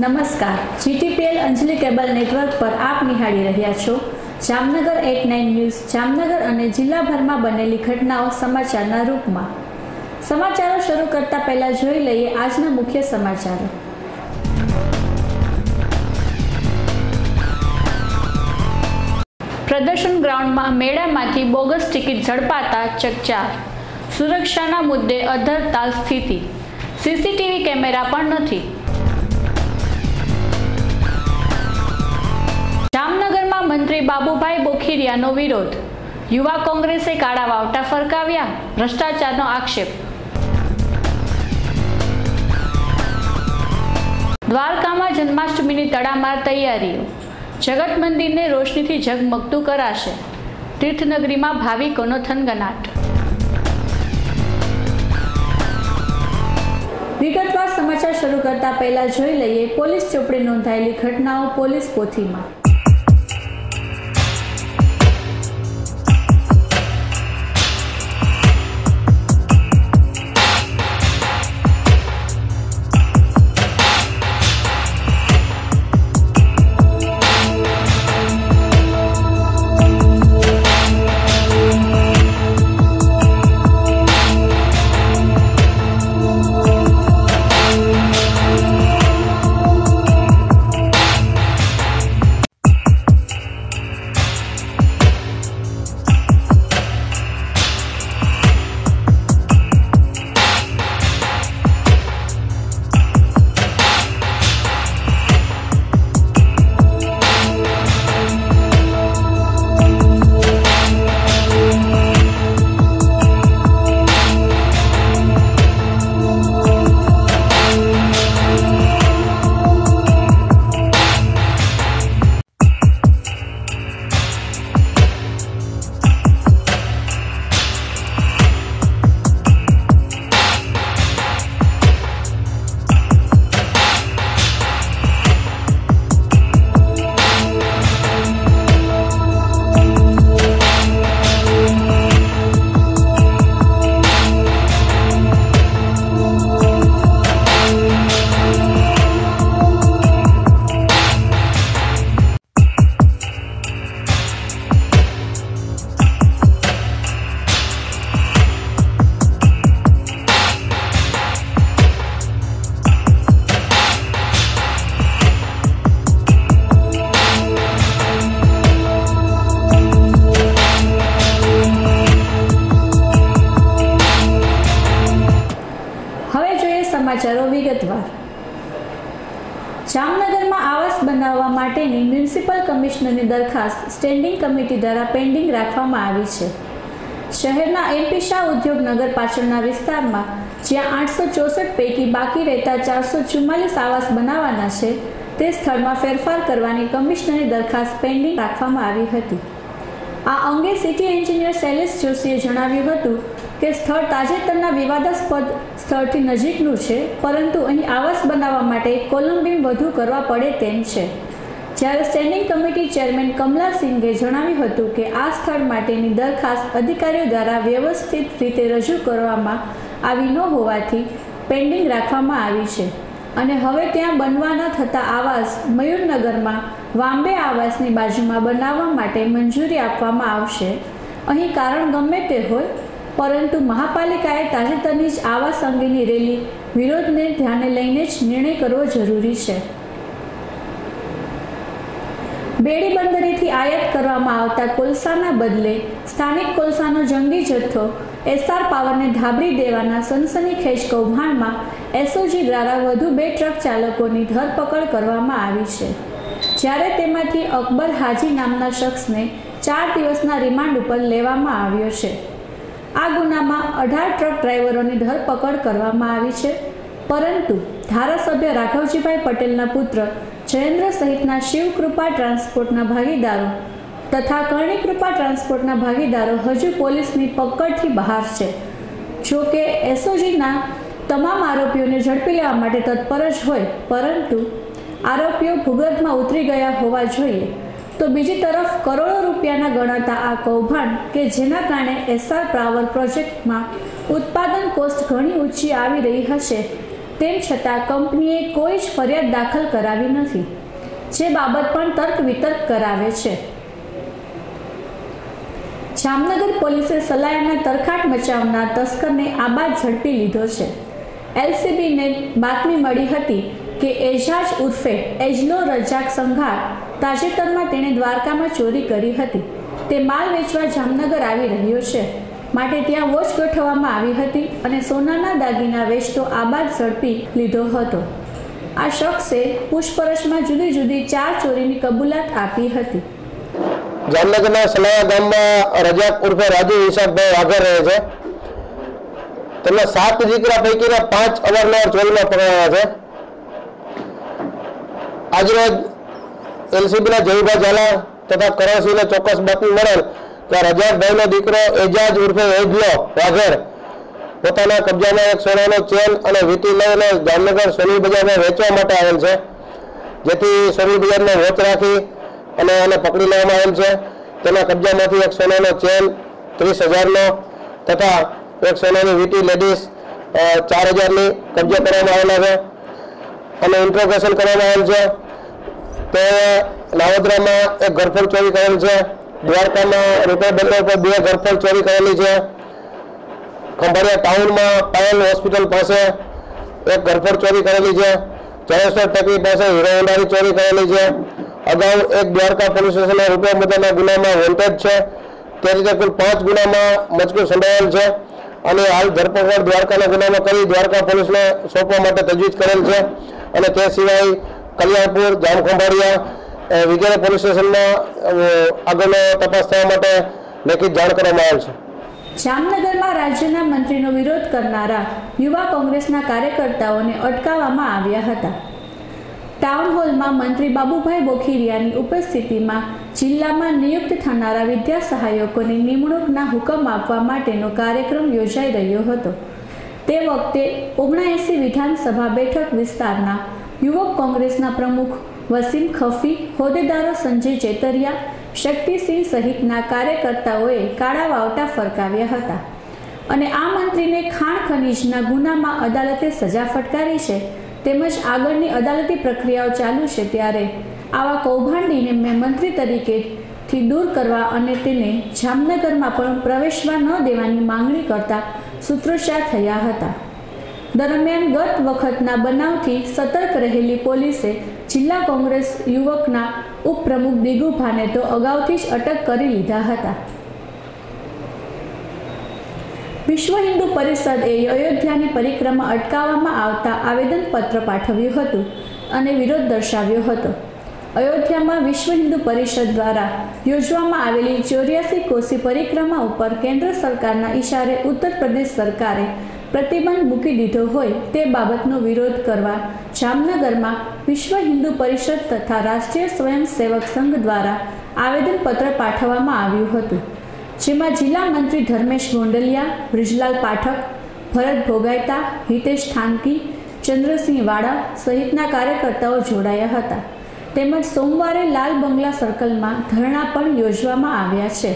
નમસ્કાર, GTPL અંજલિ cable network પર આપ નિહાળી રહ્યા છો જામનગર 89 ન્યૂઝ જામનગર અને જિલ્લાભરમાં બનેલી ઘટનાઓ સમાચારના રૂપમાં। સમાચારો શરૂ કરતા પહેલા જોઈ લઈએ આજના મુખ્ય સમાચારો। પ્રદર્શન ગ્રાઉન્ડમાં મેળામાંથી બોગસ ટિકિટ ઝડપાતા ચકચાર। સુરક્ષાના મુદ્દે અધરતાલ સ્થિતિ, સીસીટીવી કેમેરા પણ નથી। જામનગરમાં મંત્રી બાબુભાઈ બોખીરિયાનો વિરોધ, યુવા કોંગ્રેસે કાળા વાવટા ફરકાવ્યા, ભ્રષ્ટાચારનો આક્ષેપ। દ્વારકામાં જન્માષ્ટમીની તડામાર તૈયારીઓ, જગત મંદિરને રોશનીથી ઝગમગતું કરાશે, તીર્થનગરીમાં ભાવિકોનો થનગનાટ। વિગતવાર સમાચાર શરૂ કરતા પહેલા જોઈ લઈએ પોલીસ ચોપડે નોંધાયેલી ઘટનાઓ પોલીસ પોથીમાં। સમાચારો વિગતવાર। જામનગરમાં આવાસ બનાવવા માટેની મ્યુનિસિપલ કમિશનરની દરખાસ્ત સ્ટેન્ડિંગ કમિટી દ્વારા પેન્ડિંગ રાખવામાં આવી છે। શહેરના MP શાહ ઉદ્યોગનગર પાછળના વિસ્તારમાં જ્યાં 864 પૈકી બાકી રહેતા 444 આવાસ બનાવવાના છે તે સ્થળમાં ફેરફાર કરવાની કમિશનરની દરખાસ્ત પેન્ડિંગ રાખવામાં આવી હતી। આ અંગે સિટી એન્જિનિયર શૈલેષ જોશીએ જણાવ્યું હતું કે સ્થળ તાજેતરના વિવાદાસ્પદ સ્થળથી નજીકનું છે, પરંતુ અહીં આવાસ બનાવવા માટે કોલમ બીમ વધુ કરવા પડે તેમ છે। જ્યારે સ્ટેન્ડિંગ કમિટી ચેરમેન કમલા સિંઘે જણાવ્યું હતું કે આ સ્થળ માટેની દરખાસ્ત અધિકારીઓ દ્વારા વ્યવસ્થિત રીતે રજૂ કરવામાં આવી ન હોવાથી પેન્ડિંગ રાખવામાં આવી છે અને હવે ત્યાં બનવાના થતા આવાસ મયુરનગરમાં વાંબે આવાસની બાજુમાં બનાવવા માટે મંજૂરી આપવામાં આવશે। અહીં કારણ ગમે તે હોય, પરંતુ મહાપાલિકાએ તાજેતરની જ આવાસ અંગેની રેલી વિરોધને ધ્યાને લઈને જ નિર્ણય કરવો જરૂરી છે। બેડી બંદરેથી આયાત કરવામાં આવતા કોલસાના બદલે સ્થાનિક કોલસાનો જંગી જથ્થો SR પાવરને ધાબળી દેવાના સનસનીખેજ કૌભાંડમાં SOG દ્વારા વધુ 2 ટ્રક ચાલકોની ધરપકડ કરવામાં આવી છે, જ્યારે તેમાંથી અકબર હાજી નામના શખ્સને 4 દિવસના રિમાન્ડ ઉપર લેવામાં આવ્યો છે। આ ગુનામાં 18 ટ્રક ડ્રાઈવરોની ધરપકડ કરવામાં આવી છે, પરંતુ ધારાસભ્ય રાઘવજીભાઈ પટેલના પુત્ર જયેન્દ્ર સહિતના શિવકૃપા ટ્રાન્સપોર્ટના ભાગીદારો તથા કર્ણિકૃપા ટ્રાન્સપોર્ટના ભાગીદારો હજુ પોલીસની પકડથી બહાર છે। જો કે SOGના તમામ આરોપીઓને ઝડપી લેવા માટે તત્પર જ હોય, પરંતુ આરોપીઓ ભૂગર્ભમાં ઉતરી ગયા હોવા જોઈએ। તો બીજી તરફ કરોડો રૂપિયાના ગણાતા આ કૌભાંડ કે જેના કારણે SR પાવર પ્રોજેક્ટમાં ઉત્પાદન કોસ્ટ ઘણી ઊંચી આવી રહી હશે તેમ છતાં કંપનીએ કોઈ જ ફરિયાદ દાખલ કરાવી નથી, જે બાબત પણ તર્ક વિતર્ક કરાવે છે. જામનગર પોલીસે સલાયાના તરખાટ મચાવનાર તસ્કરને આબાદ ઝડપી લીધો છે. એલસીબીને બાતમી મળી હતી કે એજાજ ઉર્ફે એજલો રજાક સંઘાર તાજેતરમાં તેણે દ્વારકામાં ચોરી કરી હતી. તે માલ વેચવા જામનગર આવી રહ્યો છે, માટે ત્યાં વોચ ગોઠવવામાં આવી હતી અને સોનાના દાગીના વેચતો આબાદ ઝડપી લીધો હતો. આ શખ્સે પૂછપરછમાં જુદી જુદી 4 ચોરીની કબૂલાત આપી હતી. જામનગરના સલાયા ગામમાં રજાક ઉર્ફે રાજુ ઈશાકભાઈ વાઘર રહે છે. તેમના 7 દીકરા પૈકીના 5 અવારનવાર ચોરીમાં પકડાયા છે. આજરોજ એલસીબીના જયભાઈ ઝાલા તથા કરણસિંહને ચોક્કસ બાતમી મળેલ કે રજાકભાઈનો દીકરો એજાજ ઉર્ફે એજલો વાઘર પોતાના કબજામાં એક સોનાનો ચેન અને વીટી લઈને જામનગર સોની બજારમાં વેચવા માટે આવેલ છે, જેથી સોની બજારને વોચ રાખી અને એને પકડી લેવામાં આવેલ છે. તેના કબજામાંથી એક સોનાનો ચેન 30,000નો તથા એક સોનાની વીટી લેડીઝ 4,000ની કબજે કરવામાં આવેલા છે અને ઇન્ટ્રોગેશન કરવામાં આવેલ છે. તે નાવદરામાં એક ઘરફોડ ચોરી કરેલ છે. દ્વારકામાં રૂપિયા બંદર પર 2 ઘરફોડ ચોરી કરેલી છે. ખંભાળિયા ટાઉનમાં પાયલ હોસ્પિટલ પાસે એક ઘરફોડ ચોરી કરેલી છે. જળેશ્વર ટેકરી પાસે હીરો હોન્ડાની ચોરી કરેલી છે. અગાઉ એક દ્વારકા પોલીસ સ્ટેશનના રૂપિયા મુદ્દાના ગુનામાં વોન્ટેડ છે. તે રીતે કુલ 5 ગુનામાં મજકૂર સંડોવાયેલ છે અને હાલ ધરપકડ દ્વારકાના ગુનામાં કરી દ્વારકા પોલીસને સોંપવા માટે તજવીજ કરેલ છે. અને તે સિવાય કલ્યાણપુર, જામખંભાળિયા વગેરે પોલીસ સ્ટેશનમાં આગળનો તપાસ થવા માટે લેખિત જાણ કરવામાં આવેલ છે. જામનગરમાં રાજ્યના મંત્રીનો વિરોધ કરનારા યુવા કોંગ્રેસના કાર્યકર્તાઓને અટકાવવામાં આવ્યા હતા. ટાઉન હોલમાં મંત્રી બાબુભાઈ બોખીરિયાની ઉપસ્થિતિમાં જિલ્લામાં નિયુક્ત થનારા વિદ્યા સહાયકોની નિમણૂકના હુકમ આપવા માટેનો કાર્યક્રમ યોજાઈ રહ્યો હતો. તે વખતે 79 વિધાનસભા બેઠક વિસ્તારના યુવક કોંગ્રેસના પ્રમુખ વસીમ ખફી, હોદ્દેદારો સંજય ચેતરિયા, શક્તિસિંહ સહિતના કાર્યકર્તાઓએ કાળા વાવટા ફરકાવ્યા હતા અને આ મંત્રીને ખાણ ખનીજના ગુનામાં અદાલતે સજા ફટકારી છે, તેમજ આગળની અદાલતી પ્રક્રિયાઓ ચાલુ છે, ત્યારે આવા કૌભાંડીને મેં મંત્રી તરીકેથી દૂર કરવા અને તેને જામનગરમાં પણ પ્રવેશવા ન દેવાની માંગણી કરતા સૂત્રોચ્ચાર થયા હતા. દરમિયાન ગત વખતના બનાવથી સતર્ક રહેલી પોલીસે જિલ્લા કોંગ્રેસ યુવકના ઉપપ્રમુખ દિગુભાને તો અગાઉથી જ અટક કરી લીધા હતા. વિશ્વ હિન્દુ પરિષદે અયોધ્યાની પરિક્રમા અટકાવવામાં આવતા આવેદનપત્ર પાઠવ્યું હતું અને વિરોધ દર્શાવ્યો હતો. અયોધ્યામાં વિશ્વ હિન્દુ પરિષદ દ્વારા યોજવામાં આવેલી 84 કોસી પરિક્રમા ઉપર કેન્દ્ર સરકારના ઈશારે ઉત્તર પ્રદેશ સરકારે પ્રતિબંધ મૂકી દીધો હોય તે બાબતનો વિરોધ કરવા જામનગરમાં વિશ્વ હિન્દુ પરિષદ તથા રાષ્ટ્રીય સ્વયંસેવક સંઘ દ્વારા આવેદનપત્ર પાઠવવામાં આવ્યું હતું, જેમાં જિલ્લા મંત્રી ધર્મેશ ગોંડલિયા, બ્રિજરાજ પાઠક, ભરત ભોગાયતા, હિતેશ ઠાનકી, ચંદ્રસિંહ વાડા સહિતના કાર્યકર્તાઓ જોડાયા હતા. તેમજ સોમવારે લાલ બંગલા સર્કલમાં ધરણા પણ યોજવામાં આવ્યા છે.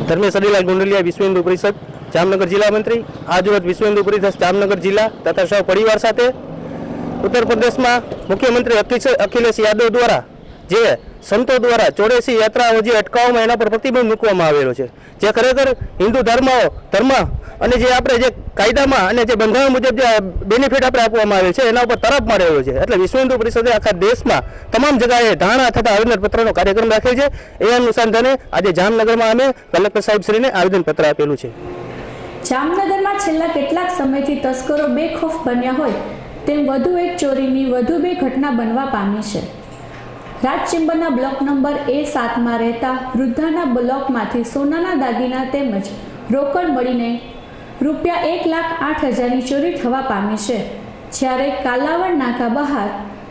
ધર્મેશ અડીલાલ ગોંડલિયા, વિશ્વ હિન્દુ પરિષદ જામનગર જિલ્લા મંત્રી. આજરોજ વિશ્વ હિન્દુ પરિષદ જામનગર જિલ્લા તથા સહ પરિવાર સાથે ઉત્તર પ્રદેશમાં મુખ્યમંત્રી અખિલેશ યાદવ દ્વારા જે સંતો દ્વારા 84 યાત્રાઓ જે અટકાવવામાં એના પર પ્રતિબંધ મૂકવામાં આવેલો છે, જે ખરેખર હિન્દુ ધર્મ અને જે આપણે જે કાયદામાં અને જે બંધારણ મુજબ જે બેનિફિટ આપણે આપવામાં આવે છે એના ઉપર તરફ મારેલો છે. એટલે વિશ્વ હિન્દુ પરિષદે આખા દેશમાં તમામ જગ્યાએ ધારણા થતા આવેદનપત્રનો કાર્યક્રમ રાખેલ છે. એ અનુસંધાને આજે જામનગરમાં અમે કલેક્ટર સાહેબશ્રીને આવેદનપત્ર આપેલું છે. જામનગરમાં છેલ્લા કેટલાક સમયથી તસ્કરો બેખૌફ બન્યા હોય તેમ વધુ એક ચોરીની વધુ 2 ઘટના બનવા પામી છે. રાજચેમ્બરના બ્લોક નંબર A7માં રહેતા વૃદ્ધાના બ્લોકમાંથી સોનાના દાગીના તેમજ રોકડ મળીને ₹1,08,000ની ચોરી થવા પામી છે, જ્યારે કાલાવડ નાકા બહાર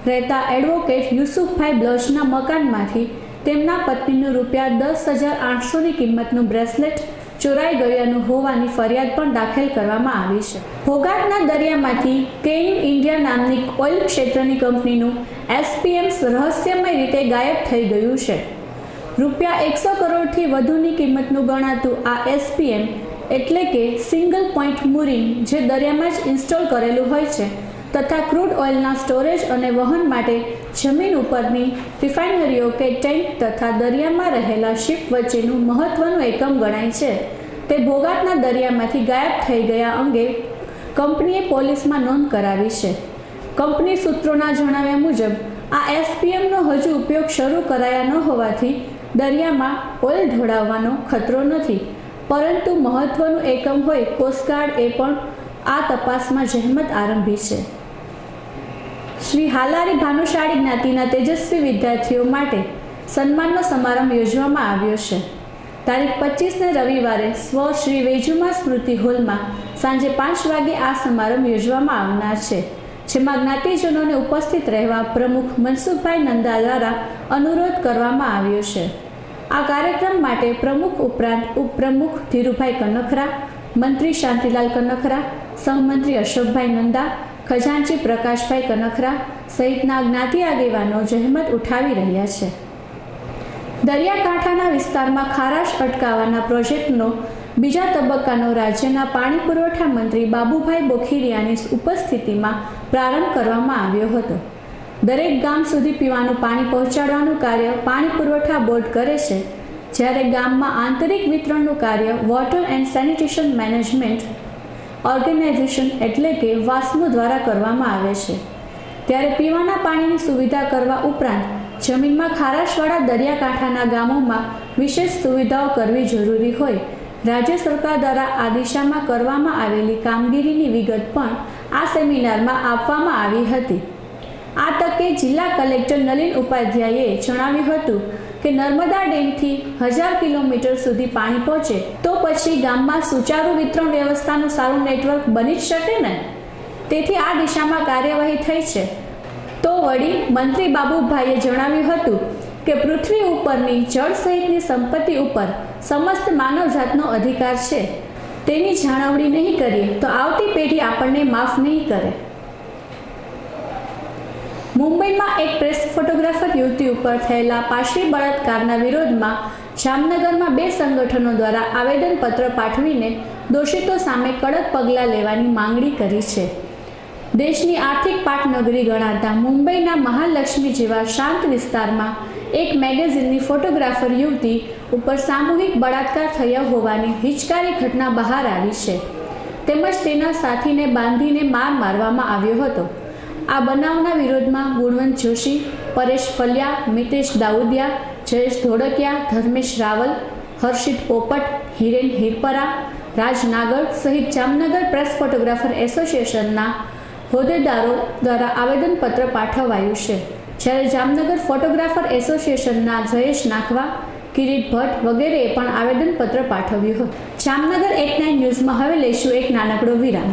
રહેતા એડવોકેટ યુસુફભાઈ બ્લોચના મકાનમાંથી તેમના પત્નીનું ₹10,800ની કિંમતનું બ્રેસલેટ ચોરાઈ ગયાનું હોવાની ફરિયાદ પણ દાખલ કરવામાં આવી છે. ભોગાટના દરિયામાંથી કેઇન ઇન્ડિયા નામની ઓઇલ ક્ષેત્રની કંપનીનું SPM રહસ્યમય રીતે ગાયબ થઈ ગયું છે. ₹100 કરોડથી વધુની કિંમતનું ગણાતું આ SPM એટલે કે સિંગલ પોઈન્ટ મૂરિંગ જે દરિયામાં જ ઇન્સ્ટોલ કરેલું હોય છે તથા ક્રૂડ ઓઇલના સ્ટોરેજ અને વહન માટે જમીન ઉપરની રિફાઇનરીઓ કે ટેન્ક તથા દરિયામાં રહેલા શિપ વચ્ચેનું મહત્વનું એકમ ગણાય છે તે ભોગાતના દરિયામાંથી ગાયબ થઈ ગયા અંગે કંપનીએ પોલીસમાં નોંધ કરાવી છે. કંપની સૂત્રોના જણાવ્યા મુજબ આ એસપીએમનો હજુ ઉપયોગ શરૂ કરાયા ન હોવાથી દરિયામાં ઓઇલ ઢોળાવવાનો ખતરો નથી, પરંતુ મહત્વનું એકમ હોય કોસ્ટગાર્ડે પણ આ તપાસમાં જહેમત આરંભી છે. શ્રી હાલારી ભાનુશાળી જ્ઞાતિના તેજસ્વી વિદ્યાર્થીઓ માટે સન્માનનો સમારંભ યોજવામાં આવ્યો છે. તારીખ 25ને રવિવારે સ્વ શ્રી વેજુમા સ્મૃતિ હોલમાં સાંજે 5 વાગે આ સમારંભ યોજવામાં આવનાર છે, જેમાં જ્ઞાતિજનોને ઉપસ્થિત રહેવા પ્રમુખ મનસુખભાઈ નંદા દ્વારા અનુરોધ કરવામાં આવ્યો છે. આ કાર્યક્રમ માટે પ્રમુખ ઉપરાંત ઉપપ્રમુખ ધીરુભાઈ કનખરા, મંત્રી શાંતિલાલ કનખરા, સહમંત્રી અશોકભાઈ નંદા, ખજાનચી પ્રકાશભાઈ કનખરા સહિતના જ્ઞાતિ આગેવાનો જહેમત ઉઠાવી રહ્યા છે. દરિયાકાંઠાના વિસ્તારમાં ખારાશ અટકાવવાના પ્રોજેક્ટનો બીજા તબક્કાનો રાજ્યના પાણી પુરવઠા મંત્રી બાબુભાઈ બોખીરિયાની ઉપસ્થિતિમાં પ્રારંભ કરવામાં આવ્યો હતો. દરેક ગામ સુધી પીવાનું પાણી પહોંચાડવાનું કાર્ય પાણી પુરવઠા બોર્ડ કરે છે, જ્યારે ગામમાં આંતરિક વિતરણનું કાર્ય water and sanitation management organisation એટલે કે વાસ્મો દ્વારા કરવામાં આવે છે. ત્યારે પીવાના પાણીની સુવિધા કરવા ઉપરાંત જમીનમાં ખારાશવાળા દરિયાકાંઠાના ગામોમાં વિશેષ સુવિધાઓ કરવી જરૂરી હોય રાજ્ય સરકાર દ્વારા આ દિશામાં કરવામાં આવેલી કામગીરીની વિગત પણ આ સેમિનારમાં આપવામાં આવી હતી. આ તકે જિલ્લા કલેક્ટર નલિન ઉપાધ્યાયે જણાવ્યું હતું કે નર્મદા ડેમથી 1000 કિલોમીટર સુધી પાણી પહોંચે તો પછી ગામમાં સુચારુ વિતરણ વ્યવસ્થાનું સારું નેટવર્ક બની જ શકે ને. તેથી આ દિશામાં કાર્યવાહી થઈ છે. તો વળી મંત્રી બાબુભાઈએ જણાવ્યું હતું કે પૃથ્વી ઉપરની જળ સહિતની સંપત્તિ ઉપર સમસ્ત માનવજાતનો અધિકાર છે. તેની જાળવણી નહીં કરીએ તો આવતી પેઢી આપણને માફ નહીં કરે. મુંબઈમાં એક પ્રેસ ફોટોગ્રાફર યુવતી ઉપર થયેલા પાશવી બળાત્કારના વિરોધમાં જામનગરમાં 2 સંગઠનો દ્વારા આવેદનપત્ર પાઠવીને દોષિતો સામે કડક પગલાં લેવાની માંગણી કરી છે. દેશની આર્થિક પાટનગરી ગણાતા મુંબઈના મહાલક્ષ્મી જેવા શાંત વિસ્તારમાં એક મેગેઝિનની ફોટોગ્રાફર યુવતી ઉપર સામૂહિક બળાત્કાર થયો હોવાની હિચકારી ઘટના બહાર આવી છે, તેમજ તેના સાથીને બાંધીને મારવામાં આવ્યો હતો. આ બનાવના વિરોધમાં ગુણવંત જોશી, પરેશ ફલિયા, મિતેશ દાઉદિયા, જયેશ ધોળકિયા, ધર્મેશ રાવલ, હર્ષિત પોપટ, હિરેન હિરપરા, રાજ નાગર સહિત જામનગર પ્રેસ ફોટોગ્રાફર એસોસિએશનના હોદ્દેદારો દ્વારા આવેદનપત્ર પાઠવાયું છે. જ્યારે જામનગર ફોટોગ્રાફર એસોસિએશનના જયેશ નાખવા, કિરીટ ભટ્ટ વગેરેએ પણ આવેદનપત્ર પાઠવ્યું હતું. જામનગર 1-9 ન્યૂઝમાં હવે લઈશું એક નાનકડો વિરામ.